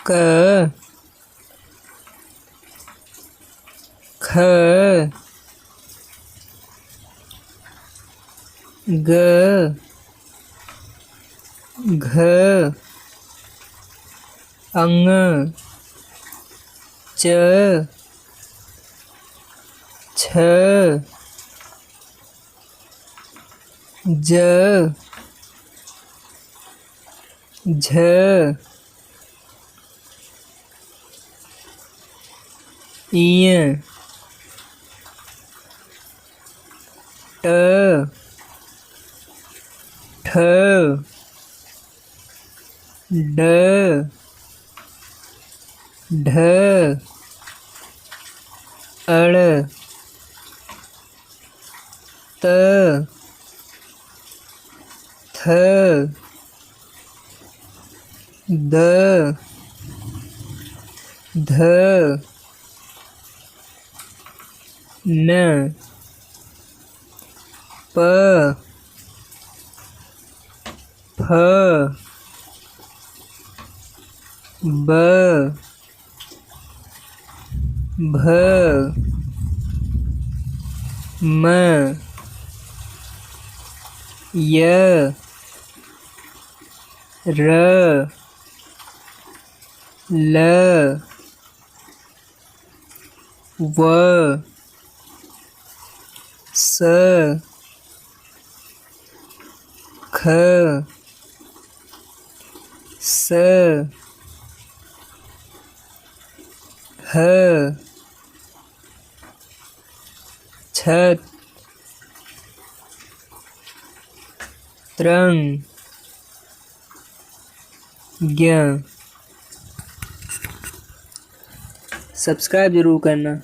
क ख ग घ अंग च छ ज झ ञ ट ठ ड ढ अड़ त थ द ध न प फ ब भ म य र ल व स ख स ह छत त्रंग ज्ञ। सब्सक्राइब जरूर करना।